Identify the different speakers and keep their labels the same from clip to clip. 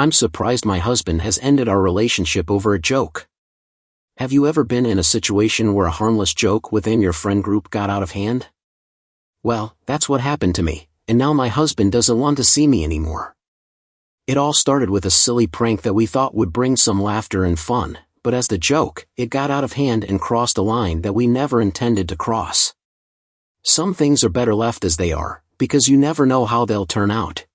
Speaker 1: I'm surprised my husband has ended our relationship over a joke. Have you ever been in a situation where a harmless joke within your friend group got out of hand? Well, that's what happened to me, and now my husband doesn't want to see me anymore. It all started with a silly prank that we thought would bring some laughter and fun, but as the joke, it got out of hand and crossed a line that we never intended to cross. Some things are better left as they are, because you never know how they'll turn out.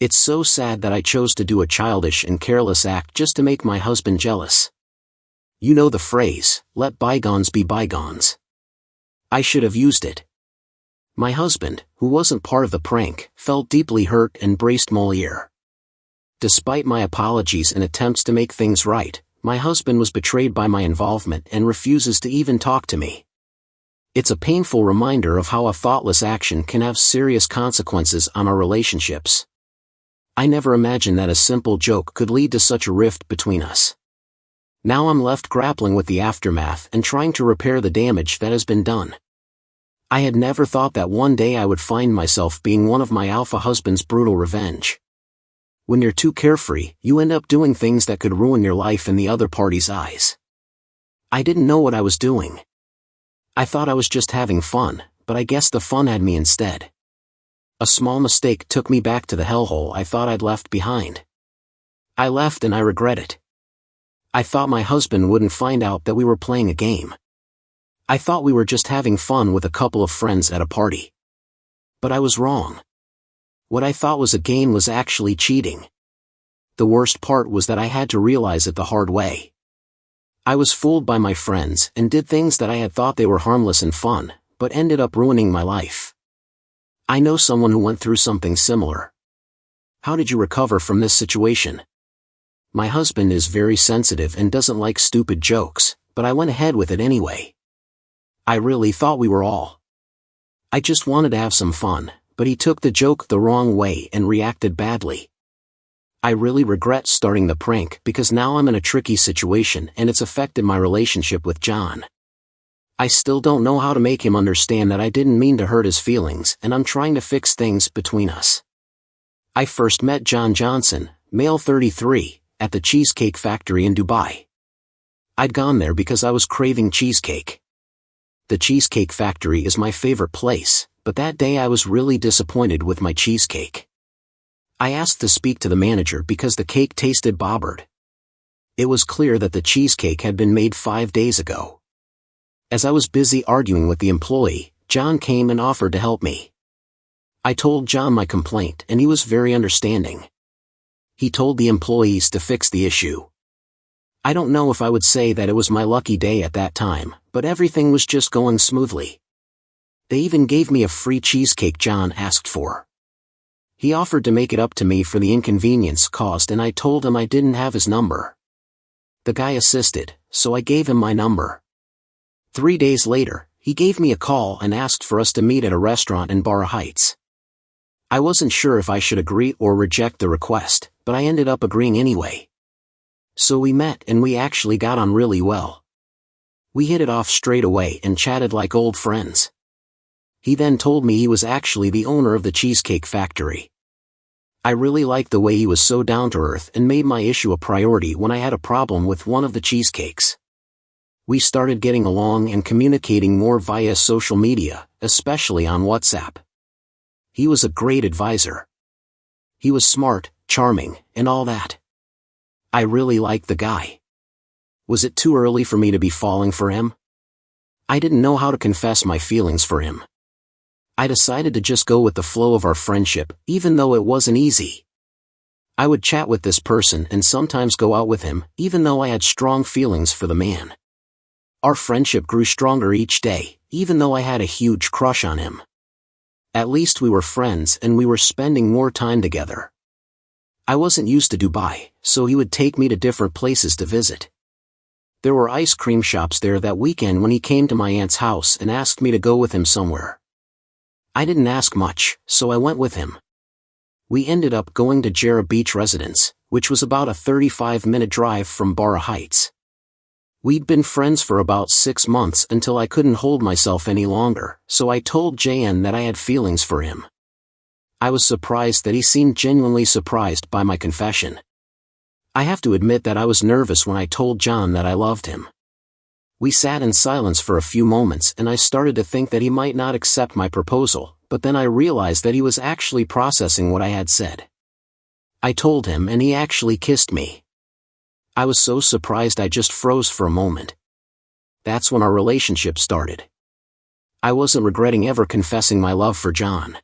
Speaker 1: It's so sad that I chose to do a childish and careless act just to make my husband jealous. You know the phrase, let bygones be bygones. I should have used it. My husband, who wasn't part of the prank, felt deeply hurt and braced Moliere. Despite my apologies and attempts to make things right, my husband was betrayed by my involvement and refuses to even talk to me. It's a painful reminder of how a thoughtless action can have serious consequences on our relationships. I never imagined that a simple joke could lead to such a rift between us. Now I'm left grappling with the aftermath and trying to repair the damage that has been done. I had never thought that one day I would find myself being one of my alpha husband's brutal revenge. When you're too carefree, you end up doing things that could ruin your life in the other party's eyes. I didn't know what I was doing. I thought I was just having fun, but I guess the fun had me instead. A small mistake took me back to the hellhole I thought I'd left behind. I left and I regret it. I thought my husband wouldn't find out that we were playing a game. I thought we were just having fun with a couple of friends at a party. But I was wrong. What I thought was a game was actually cheating. The worst part was that I had to realize it the hard way. I was fooled by my friends and did things that I had thought they were harmless and fun, but ended up ruining my life. I know someone who went through something similar. How did you recover from this situation? My husband is very sensitive and doesn't like stupid jokes, but I went ahead with it anyway. I really thought we were all. I just wanted to have some fun, but he took the joke the wrong way and reacted badly. I really regret starting the prank because now I'm in a tricky situation and it's affected my relationship with John. I still don't know how to make him understand that I didn't mean to hurt his feelings and I'm trying to fix things between us. I first met John Johnson, male 33, at the Cheesecake Factory in Dubai. I'd gone there because I was craving cheesecake. The Cheesecake Factory is my favorite place, but that day I was really disappointed with my cheesecake. I asked to speak to the manager because the cake tasted bobbered. It was clear that the cheesecake had been made 5 days ago. As I was busy arguing with the employee, John came and offered to help me. I told John my complaint and he was very understanding. He told the employees to fix the issue. I don't know if I would say that it was my lucky day at that time, but everything was just going smoothly. They even gave me a free cheesecake John asked for. He offered to make it up to me for the inconvenience caused and I told him I didn't have his number. The guy assisted, so I gave him my number. 3 days later, he gave me a call and asked for us to meet at a restaurant in Barra Heights. I wasn't sure if I should agree or reject the request, but I ended up agreeing anyway. So we met and we actually got on really well. We hit it off straight away and chatted like old friends. He then told me he was actually the owner of the Cheesecake Factory. I really liked the way he was so down to earth and made my issue a priority when I had a problem with one of the cheesecakes. We started getting along and communicating more via social media, especially on WhatsApp. He was a great advisor. He was smart, charming, and all that. I really liked the guy. Was it too early for me to be falling for him? I didn't know how to confess my feelings for him. I decided to just go with the flow of our friendship, even though it wasn't easy. I would chat with this person and sometimes go out with him, even though I had strong feelings for the man. Our friendship grew stronger each day, even though I had a huge crush on him. At least we were friends and we were spending more time together. I wasn't used to Dubai, so he would take me to different places to visit. There were ice cream shops there that weekend when he came to my aunt's house and asked me to go with him somewhere. I didn't ask much, so I went with him. We ended up going to Jarrah Beach Residence, which was about a 35-minute drive from Barra Heights. We'd been friends for about 6 months until I couldn't hold myself any longer, so I told JN that I had feelings for him. I was surprised that he seemed genuinely surprised by my confession. I have to admit that I was nervous when I told John that I loved him. We sat in silence for a few moments and I started to think that he might not accept my proposal, but then I realized that he was actually processing what I had said. I told him and he actually kissed me. I was so surprised I just froze for a moment. That's when our relationship started. I wasn't regretting ever confessing my love for John.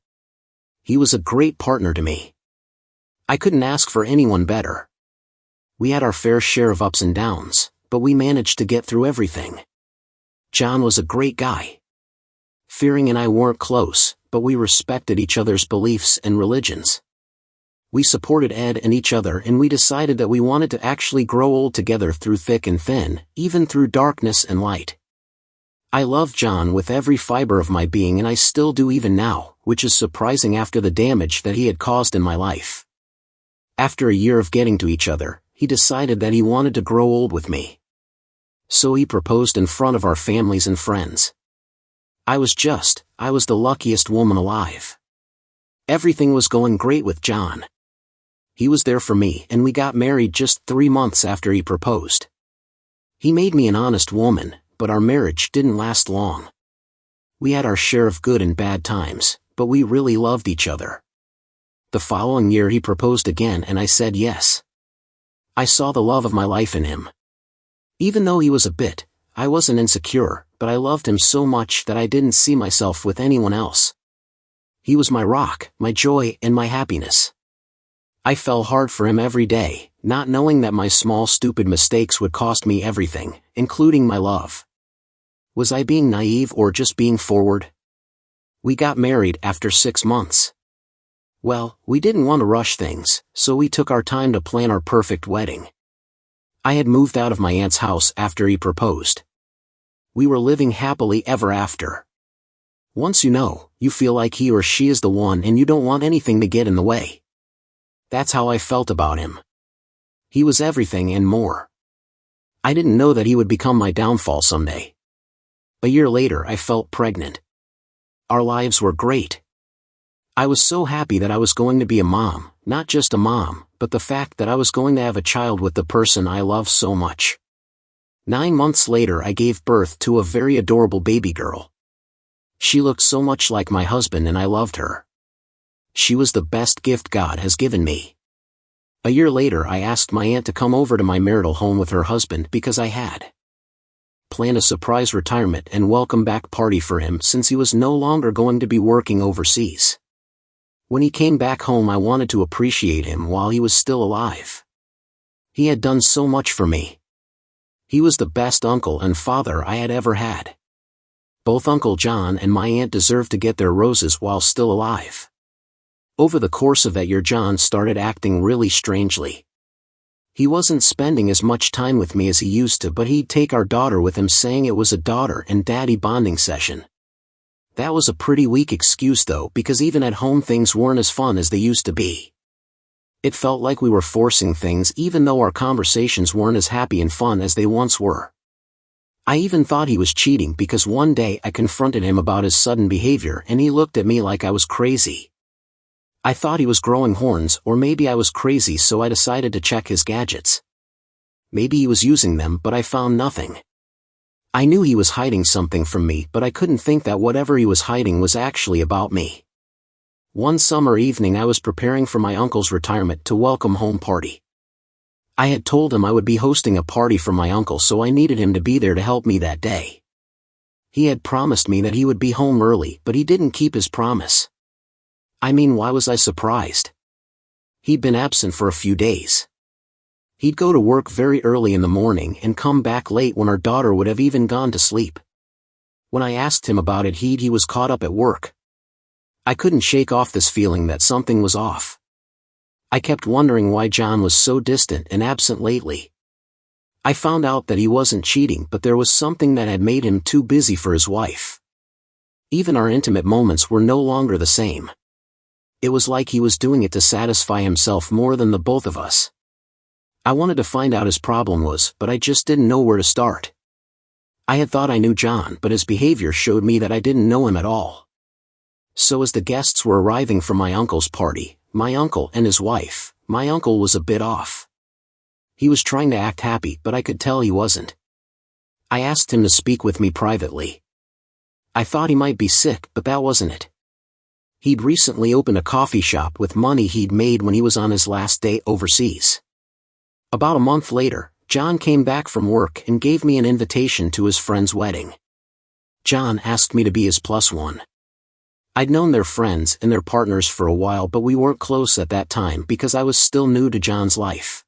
Speaker 1: He was a great partner to me. I couldn't ask for anyone better. We had our fair share of ups and downs, but we managed to get through everything. John was a great guy. Fearing and I weren't close, but we respected each other's beliefs and religions. We supported Ed and each other and we decided that we wanted to actually grow old together through thick and thin, even through darkness and light. I love John with every fiber of my being and I still do even now, which is surprising after the damage that he had caused in my life. After a year of getting to each other, he decided that he wanted to grow old with me. So he proposed in front of our families and friends. I was the luckiest woman alive. Everything was going great with John. He was there for me and we got married just 3 months after he proposed. He made me an honest woman, but our marriage didn't last long. We had our share of good and bad times, but we really loved each other. The following year he proposed again and I said yes. I saw the love of my life in him. Even though he was I wasn't insecure, but I loved him so much that I didn't see myself with anyone else. He was my rock, my joy, and my happiness. I fell hard for him every day, not knowing that my small stupid mistakes would cost me everything, including my love. Was I being naive or just being forward? We got married after 6 months. Well, we didn't want to rush things, so we took our time to plan our perfect wedding. I had moved out of my aunt's house after he proposed. We were living happily ever after. Once you feel like he or she is the one and you don't want anything to get in the way. That's how I felt about him. He was everything and more. I didn't know that he would become my downfall someday. A year later I felt pregnant. Our lives were great. I was so happy that I was going to be a mom, not just a mom, but the fact that I was going to have a child with the person I love so much. 9 months later I gave birth to a very adorable baby girl. She looked so much like my husband and I loved her. She was the best gift God has given me. A year later I asked my aunt to come over to my marital home with her husband because I had planned a surprise retirement and welcome back party for him since he was no longer going to be working overseas. When he came back home I wanted to appreciate him while he was still alive. He had done so much for me. He was the best uncle and father I had ever had. Both Uncle John and my aunt deserved to get their roses while still alive. Over the course of that year John started acting really strangely. He wasn't spending as much time with me as he used to, but he'd take our daughter with him saying it was a daughter and daddy bonding session. That was a pretty weak excuse though, because even at home things weren't as fun as they used to be. It felt like we were forcing things even though our conversations weren't as happy and fun as they once were. I even thought he was cheating because one day I confronted him about his sudden behavior and he looked at me like I was crazy. I thought he was growing horns, or maybe I was crazy, so I decided to check his gadgets. Maybe he was using them, but I found nothing. I knew he was hiding something from me, but I couldn't think that whatever he was hiding was actually about me. One summer evening I was preparing for my uncle's retirement to welcome home party. I had told him I would be hosting a party for my uncle, so I needed him to be there to help me that day. He had promised me that he would be home early, but he didn't keep his promise. I mean, why was I surprised? He'd been absent for a few days. He'd go to work very early in the morning and come back late when our daughter would have even gone to sleep. When I asked him about it, he was caught up at work. I couldn't shake off this feeling that something was off. I kept wondering why John was so distant and absent lately. I found out that he wasn't cheating, but there was something that had made him too busy for his wife. Even our intimate moments were no longer the same. It was like he was doing it to satisfy himself more than the both of us. I wanted to find out his problem was, but I just didn't know where to start. I had thought I knew John, but his behavior showed me that I didn't know him at all. So as the guests were arriving from my uncle's party, my uncle and his wife, my uncle was a bit off. He was trying to act happy, but I could tell he wasn't. I asked him to speak with me privately. I thought he might be sick, but that wasn't it. He'd recently opened a coffee shop with money he'd made when he was on his last day overseas. About a month later, John came back from work and gave me an invitation to his friend's wedding. John asked me to be his plus one. I'd known their friends and their partners for a while, but we weren't close at that time because I was still new to John's life.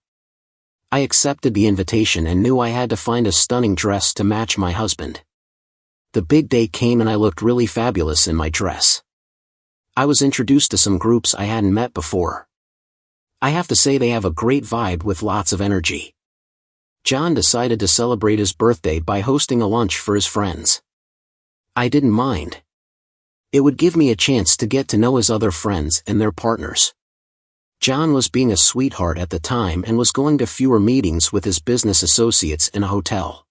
Speaker 1: I accepted the invitation and knew I had to find a stunning dress to match my husband. The big day came and I looked really fabulous in my dress. I was introduced to some groups I hadn't met before. I have to say they have a great vibe with lots of energy. John decided to celebrate his birthday by hosting a lunch for his friends. I didn't mind. It would give me a chance to get to know his other friends and their partners. John was being a sweetheart at the time and was going to fewer meetings with his business associates in a hotel.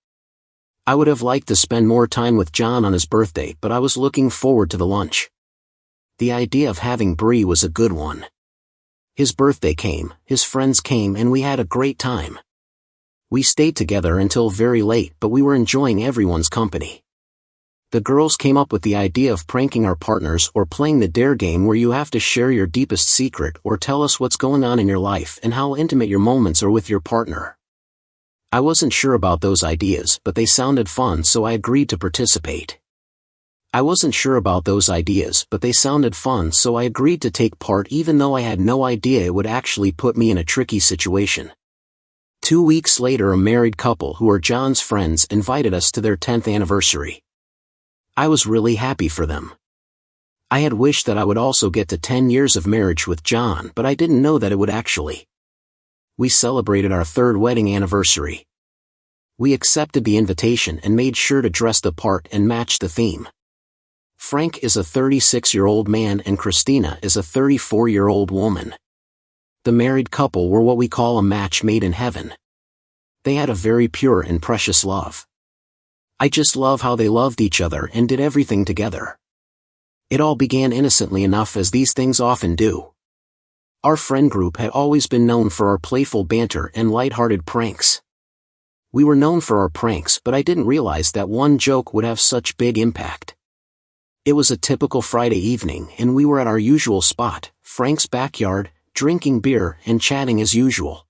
Speaker 1: I would have liked to spend more time with John on his birthday, but I was looking forward to the lunch. The idea of having Brie was a good one. His birthday came, his friends came, and we had a great time. We stayed together until very late, but we were enjoying everyone's company. The girls came up with the idea of pranking our partners or playing the dare game where you have to share your deepest secret or tell us what's going on in your life and how intimate your moments are with your partner. I wasn't sure about those ideas, but they sounded fun, so I agreed to participate. I wasn't sure about those ideas, but they sounded fun, so I agreed to take part even though I had no idea it would actually put me in a tricky situation. 2 weeks later, a married couple who are John's friends invited us to their 10th anniversary. I was really happy for them. I had wished that I would also get to 10 years of marriage with John, but I didn't know that it would actually. We celebrated our 3rd wedding anniversary. We accepted the invitation and made sure to dress the part and match the theme. Frank is a 36-year-old man and Christina is a 34-year-old woman. The married couple were what we call a match made in heaven. They had a very pure and precious love. I just love how they loved each other and did everything together. It all began innocently enough, as these things often do. Our friend group had always been known for our playful banter and light-hearted pranks. We were known for our pranks, but I didn't realize that one joke would have such big impact. It was a typical Friday evening and we were at our usual spot, Frank's backyard, drinking beer and chatting as usual.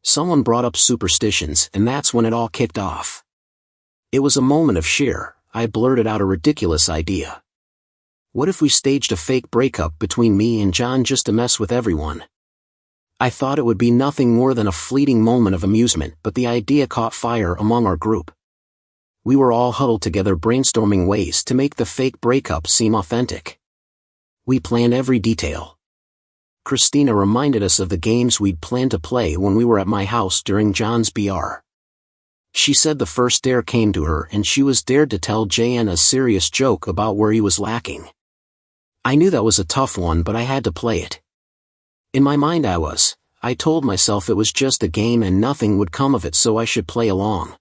Speaker 1: Someone brought up superstitions and that's when it all kicked off. It was a moment of sheer, I blurted out a ridiculous idea. What if we staged a fake breakup between me and John just to mess with everyone? I thought it would be nothing more than a fleeting moment of amusement, but the idea caught fire among our group. We were all huddled together brainstorming ways to make the fake breakup seem authentic. We planned every detail. Christina reminded us of the games we'd planned to play when we were at my house during John's BR. She said the first dare came to her and she was dared to tell JN a serious joke about where he was lacking. I knew that was a tough one, but I had to play it. In my mind I told myself it was just a game and nothing would come of it, so I should play along.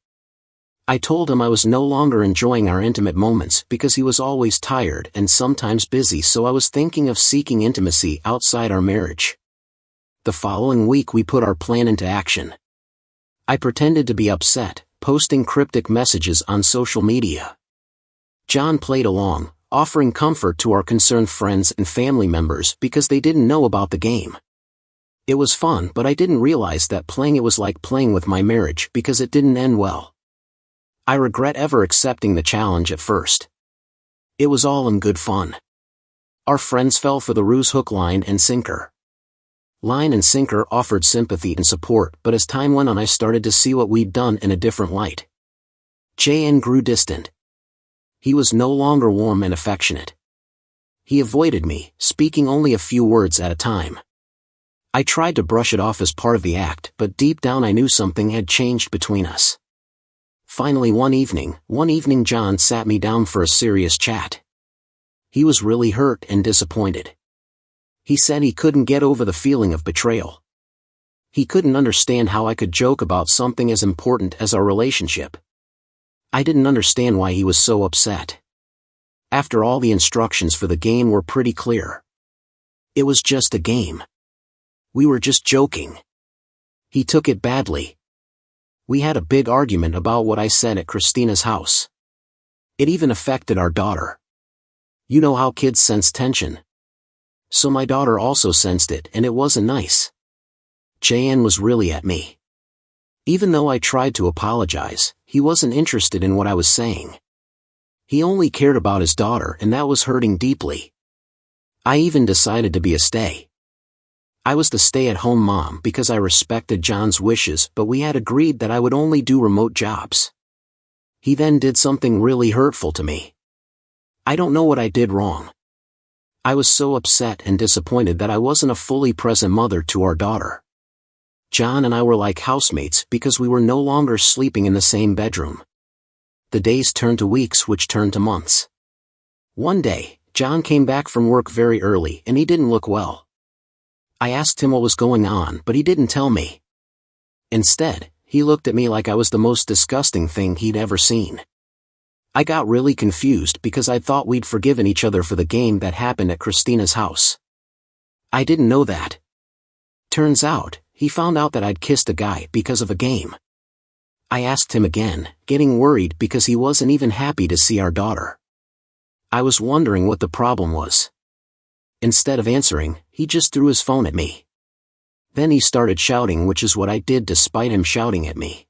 Speaker 1: I told him I was no longer enjoying our intimate moments because he was always tired and sometimes busy, so I was thinking of seeking intimacy outside our marriage. The following week we put our plan into action. I pretended to be upset, posting cryptic messages on social media. John played along, offering comfort to our concerned friends and family members because they didn't know about the game. It was fun, but I didn't realize that playing it was like playing with my marriage because it didn't end well. I regret ever accepting the challenge at first. It was all in good fun. Our friends fell for the ruse hook, line, and sinker. Line and sinker offered sympathy and support, but as time went on I started to see what we'd done in a different light. JN grew distant. He was no longer warm and affectionate. He avoided me, speaking only a few words at a time. I tried to brush it off as part of the act, but deep down I knew something had changed between us. Finally one evening John sat me down for a serious chat. He was really hurt and disappointed. He said he couldn't get over the feeling of betrayal. He couldn't understand how I could joke about something as important as our relationship. I didn't understand why he was so upset. After all, the instructions for the game were pretty clear. It was just a game. We were just joking. He took it badly. We had a big argument about what I said at Christina's house. It even affected our daughter. You know how kids sense tension. So my daughter also sensed it, and it wasn't nice. JN was really at me. Even though I tried to apologize, he wasn't interested in what I was saying. He only cared about his daughter, and that was hurting deeply. I even decided to be a stay. I was the stay-at-home mom because I respected John's wishes, but we had agreed that I would only do remote jobs. He then did something really hurtful to me. I don't know what I did wrong. I was so upset and disappointed that I wasn't a fully present mother to our daughter. John and I were like housemates because we were no longer sleeping in the same bedroom. The days turned to weeks, which turned to months. One day, John came back from work very early and he didn't look well. I asked him what was going on, but he didn't tell me. Instead, he looked at me like I was the most disgusting thing he'd ever seen. I got really confused because I thought we'd forgiven each other for the game that happened at Christina's house. I didn't know that. Turns out, he found out that I'd kissed a guy because of a game. I asked him again, getting worried because he wasn't even happy to see our daughter. I was wondering what the problem was. Instead of answering, he just threw his phone at me. Then he started shouting, which is what I did despite him shouting at me.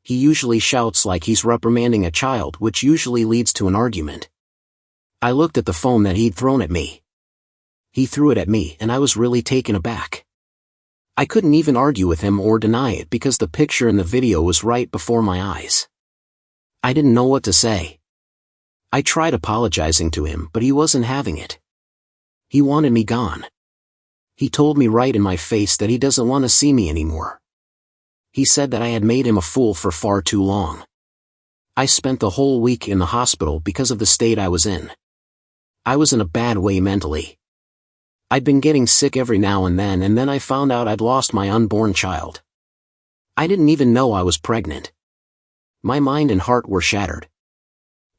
Speaker 1: He usually shouts like he's reprimanding a child, which usually leads to an argument. I looked at the phone that he'd thrown at me. He threw it at me and I was really taken aback. I couldn't even argue with him or deny it because the picture in the video was right before my eyes. I didn't know what to say. I tried apologizing to him, but he wasn't having it. He wanted me gone. He told me right in my face that he doesn't want to see me anymore. He said that I had made him a fool for far too long. I spent the whole week in the hospital because of the state I was in. I was in a bad way mentally. I'd been getting sick every now and then I found out I'd lost my unborn child. I didn't even know I was pregnant. My mind and heart were shattered.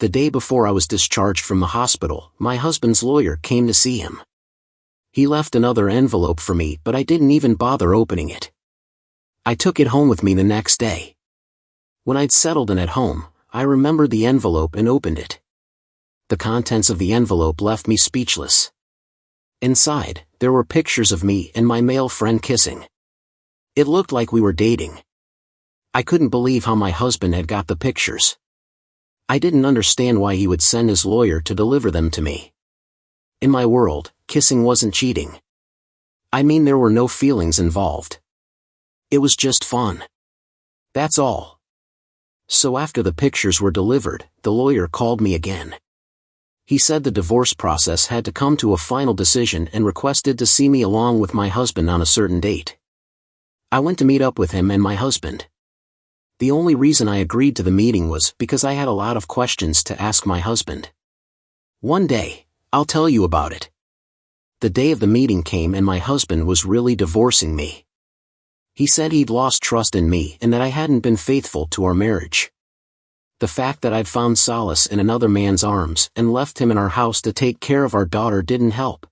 Speaker 1: The day before I was discharged from the hospital, my husband's lawyer came to see him. He left another envelope for me, but I didn't even bother opening it. I took it home with me the next day. When I'd settled in at home, I remembered the envelope and opened it. The contents of the envelope left me speechless. Inside, there were pictures of me and my male friend kissing. It looked like we were dating. I couldn't believe how my husband had got the pictures. I didn't understand why he would send his lawyer to deliver them to me. In my world, kissing wasn't cheating. I mean, there were no feelings involved. It was just fun. That's all. So after the pictures were delivered, the lawyer called me again. He said the divorce process had to come to a final decision and requested to see me along with my husband on a certain date. I went to meet up with him and my husband. The only reason I agreed to the meeting was because I had a lot of questions to ask my husband. One day, I'll tell you about it. The day of the meeting came and my husband was really divorcing me. He said he'd lost trust in me and that I hadn't been faithful to our marriage. The fact that I'd found solace in another man's arms and left him in our house to take care of our daughter didn't help.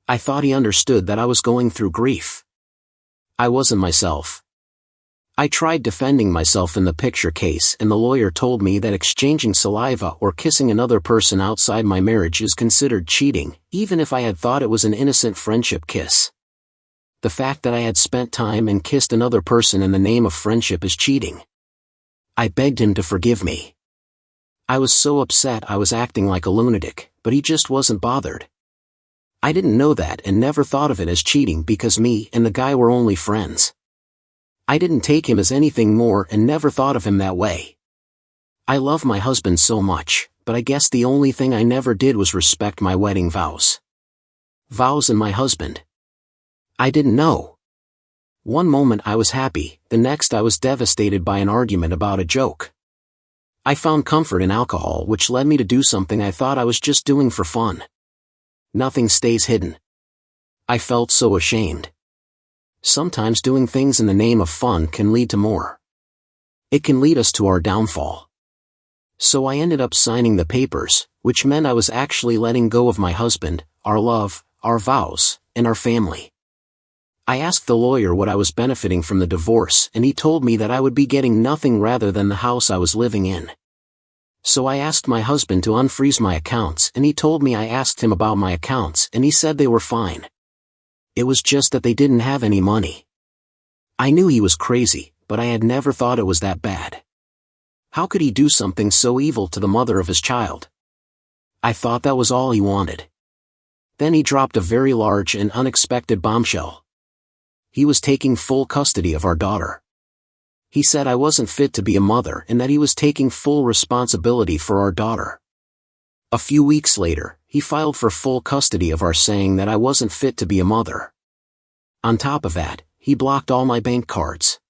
Speaker 1: I thought he understood that I was going through grief. I wasn't myself. I tried defending myself in the picture case and the lawyer told me that exchanging saliva or kissing another person outside my marriage is considered cheating, even if I had thought it was an innocent friendship kiss. The fact that I had spent time and kissed another person in the name of friendship is cheating. I begged him to forgive me. I was so upset I was acting like a lunatic, but he just wasn't bothered. I didn't know that and never thought of it as cheating because me and the guy were only friends. I didn't take him as anything more and never thought of him that way. I love my husband so much, but I guess the only thing I never did was respect my wedding vows. Vows and my husband. I didn't know. One moment I was happy, the next I was devastated by an argument about a joke. I found comfort in alcohol, which led me to do something I thought I was just doing for fun. Nothing stays hidden. I felt so ashamed. Sometimes doing things in the name of fun can lead to more. It can lead us to our downfall. So I ended up signing the papers, which meant I was actually letting go of my husband, our love, our vows, and our family. I asked the lawyer what I was benefiting from the divorce, and he told me that I would be getting nothing rather than the house I was living in. So I asked my husband to unfreeze my accounts, and he told me I asked him about my accounts and he said they were fine. It was just that they didn't have any money. I knew he was crazy, but I had never thought it was that bad. How could he do something so evil to the mother of his child? I thought that was all he wanted. Then he dropped a very large and unexpected bombshell. He was taking full custody of our daughter. He said I wasn't fit to be a mother and that he was taking full responsibility for our daughter. A few weeks later, he filed for full custody of our, saying that I wasn't fit to be a mother. On top of that, he blocked all my bank cards.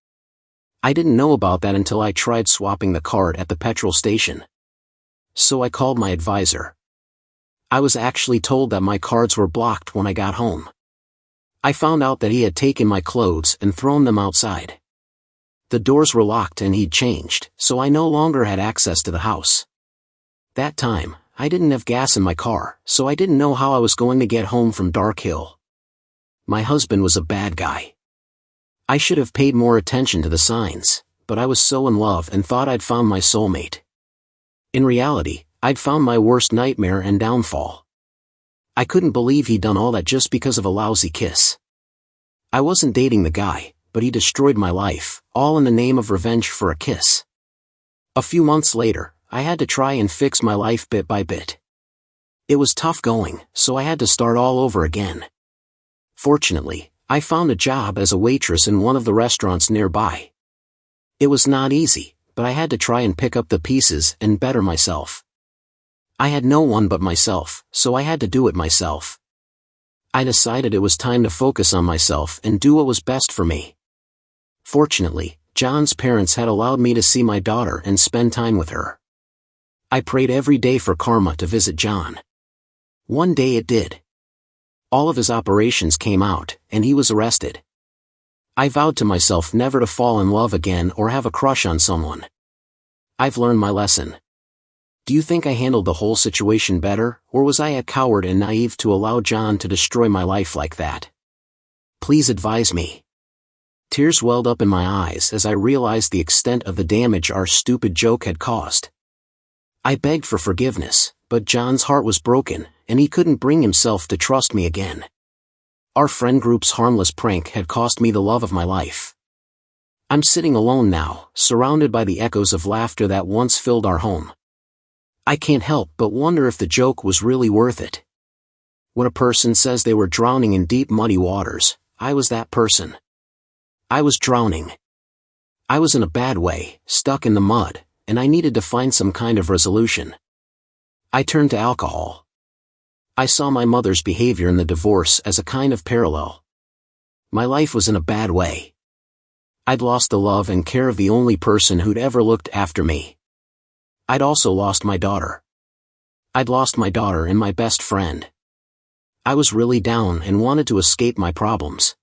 Speaker 1: I didn't know about that until I tried swapping the card at the petrol station. So I called my advisor. I was actually told that my cards were blocked when I got home. I found out that he had taken my clothes and thrown them outside. The doors were locked and he'd changed, so I no longer had access to the house. That time, I didn't have gas in my car, so I didn't know how I was going to get home from Dark Hill. My husband was a bad guy. I should have paid more attention to the signs, but I was so in love and thought I'd found my soulmate. In reality, I'd found my worst nightmare and downfall. I couldn't believe he'd done all that just because of a lousy kiss. I wasn't dating the guy, but he destroyed my life, all in the name of revenge for a kiss. A few months later, I had to try and fix my life bit by bit. It was tough going, so I had to start all over again. Fortunately, I found a job as a waitress in one of the restaurants nearby. It was not easy, but I had to try and pick up the pieces and better myself. I had no one but myself, so I had to do it myself. I decided it was time to focus on myself and do what was best for me. Fortunately, John's parents had allowed me to see my daughter and spend time with her. I prayed every day for karma to visit John. One day it did. All of his operations came out, and he was arrested. I vowed to myself never to fall in love again or have a crush on someone. I've learned my lesson. Do you think I handled the whole situation better, or was I a coward and naive to allow John to destroy my life like that? Please advise me. Tears welled up in my eyes as I realized the extent of the damage our stupid joke had caused. I begged for forgiveness, but John's heart was broken, and he couldn't bring himself to trust me again. Our friend group's harmless prank had cost me the love of my life. I'm sitting alone now, surrounded by the echoes of laughter that once filled our home. I can't help but wonder if the joke was really worth it. When a person says they were drowning in deep muddy waters, I was that person. I was drowning. I was in a bad way, stuck in the mud, and I needed to find some kind of resolution. I turned to alcohol. I saw my mother's behavior in the divorce as a kind of parallel. My life was in a bad way. I'd lost the love and care of the only person who'd ever looked after me. I'd also lost my daughter. I'd lost my daughter and my best friend. I was really down and wanted to escape my problems.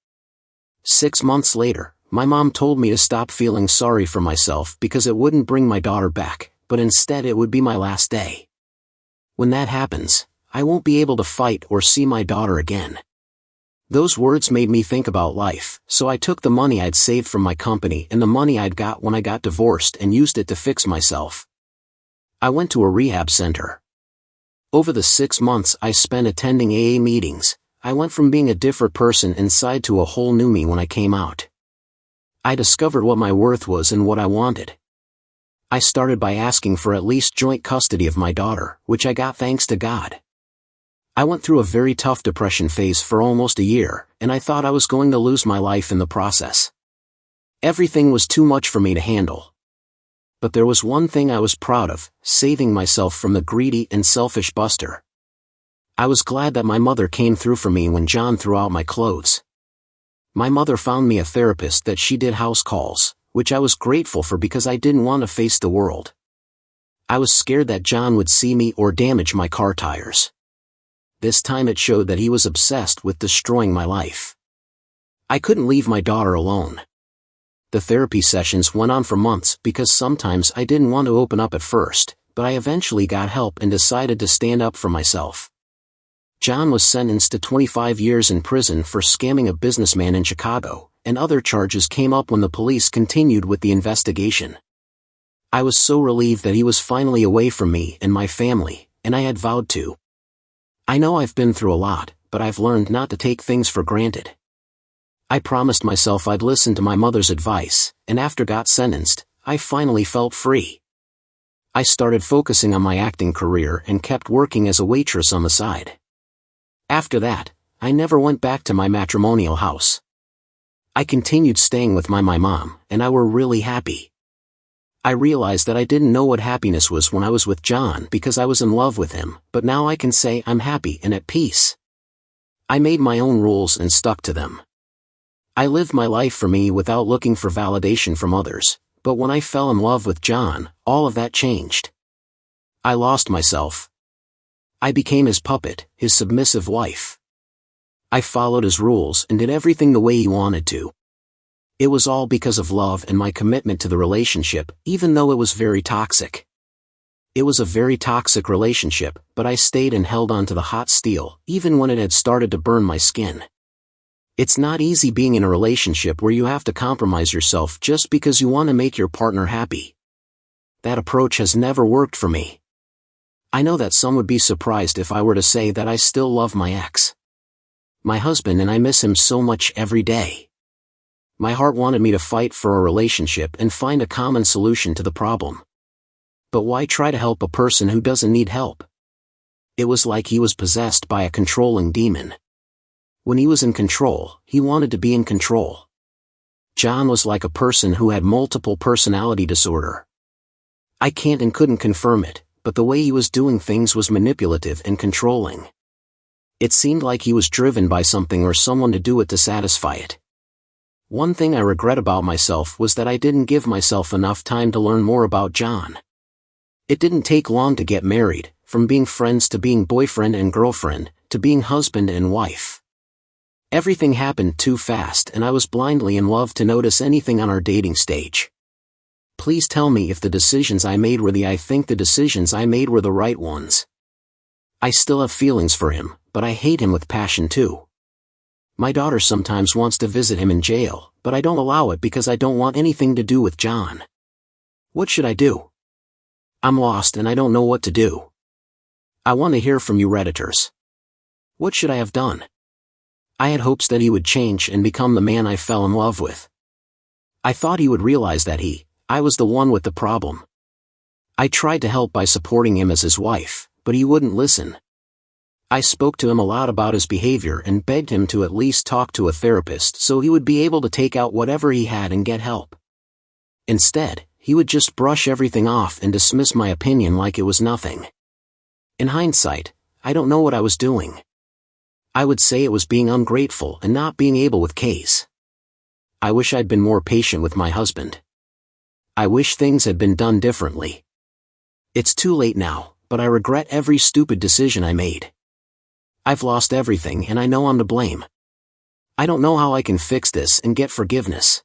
Speaker 1: 6 months later, my mom told me to stop feeling sorry for myself because it wouldn't bring my daughter back, but instead it would be my last day. When that happens, I won't be able to fight or see my daughter again. Those words made me think about life, so I took the money I'd saved from my company and the money I'd got when I got divorced and used it to fix myself. I went to a rehab center. Over the 6 months I spent attending AA meetings, I went from being a different person inside to a whole new me when I came out. I discovered what my worth was and what I wanted. I started by asking for at least joint custody of my daughter, which I got thanks to God. I went through a very tough depression phase for almost a year, and I thought I was going to lose my life in the process. Everything was too much for me to handle. But there was one thing I was proud of, saving myself from the greedy and selfish Buster. I was glad that my mother came through for me when John threw out my clothes. My mother found me a therapist that she did house calls, which I was grateful for because I didn't want to face the world. I was scared that John would see me or damage my car tires. This time it showed that he was obsessed with destroying my life. I couldn't leave my daughter alone. The therapy sessions went on for months because sometimes I didn't want to open up at first, but I eventually got help and decided to stand up for myself. John was sentenced to 25 years in prison for scamming a businessman in Chicago, and other charges came up when the police continued with the investigation. I was so relieved that he was finally away from me and my family, and I had vowed to. I know I've been through a lot, but I've learned not to take things for granted. I promised myself I'd listen to my mother's advice, and after got sentenced, I finally felt free. I started focusing on my acting career and kept working as a waitress on the side. After that, I never went back to my matrimonial house. I continued staying with my mom, and I were really happy. I realized that I didn't know what happiness was when I was with John because I was in love with him, but now I can say I'm happy and at peace. I made my own rules and stuck to them. I lived my life for me without looking for validation from others, but when I fell in love with John, all of that changed. I lost myself. I became his puppet, his submissive wife. I followed his rules and did everything the way he wanted to. It was all because of love and my commitment to the relationship, even though it was very toxic. It was a very toxic relationship, but I stayed and held on to the hot steel, even when it had started to burn my skin. It's not easy being in a relationship where you have to compromise yourself just because you want to make your partner happy. That approach has never worked for me. I know that some would be surprised if I were to say that I still love my ex. My husband and I miss him so much every day. My heart wanted me to fight for a relationship and find a common solution to the problem. But why try to help a person who doesn't need help? It was like he was possessed by a controlling demon. When he was in control, he wanted to be in control. John was like a person who had multiple personality disorder. I can't and couldn't confirm it, but the way he was doing things was manipulative and controlling. It seemed like he was driven by something or someone to do it to satisfy it. One thing I regret about myself was that I didn't give myself enough time to learn more about John. It didn't take long to get married, from being friends to being boyfriend and girlfriend, to being husband and wife. Everything happened too fast and I was blindly in love to notice anything on our dating stage. Please tell me if the decisions I made were the right ones. I still have feelings for him, but I hate him with passion too. My daughter sometimes wants to visit him in jail, but I don't allow it because I don't want anything to do with John. What should I do? I'm lost and I don't know what to do. I want to hear from you Redditors. What should I have done? I had hopes that he would change and become the man I fell in love with. I thought he would realize that I was the one with the problem. I tried to help by supporting him as his wife, but he wouldn't listen. I spoke to him a lot about his behavior and begged him to at least talk to a therapist so he would be able to take out whatever he had and get help. Instead, he would just brush everything off and dismiss my opinion like it was nothing. In hindsight, I don't know what I was doing. I would say it was being ungrateful and not being able with K's. I wish I'd been more patient with my husband. I wish things had been done differently. It's too late now, but I regret every stupid decision I made. I've lost everything and I know I'm to blame. I don't know how I can fix this and get forgiveness.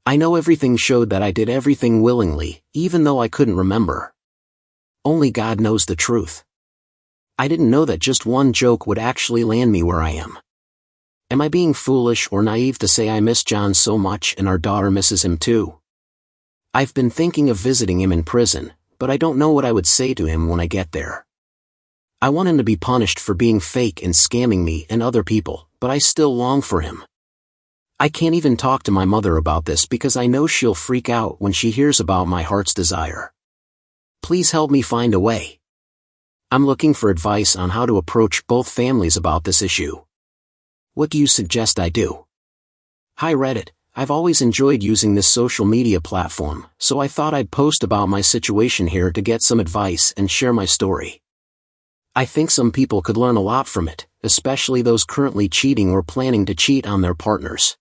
Speaker 1: I know everything showed that I did everything willingly, even though I couldn't remember. Only God knows the truth. I didn't know that just one joke would actually land me where I am. Am I being foolish or naive to say I miss John so much and our daughter misses him too? I've been thinking of visiting him in prison, but I don't know what I would say to him when I get there. I want him to be punished for being fake and scamming me and other people, but I still long for him. I can't even talk to my mother about this because I know she'll freak out when she hears about my heart's desire. Please help me find a way. I'm looking for advice on how to approach both families about this issue. What do you suggest I do? Hi Reddit, I've always enjoyed using this social media platform, so I thought I'd post about my situation here to get some advice and share my story. I think some people could learn a lot from it, especially those currently cheating or planning to cheat on their partners.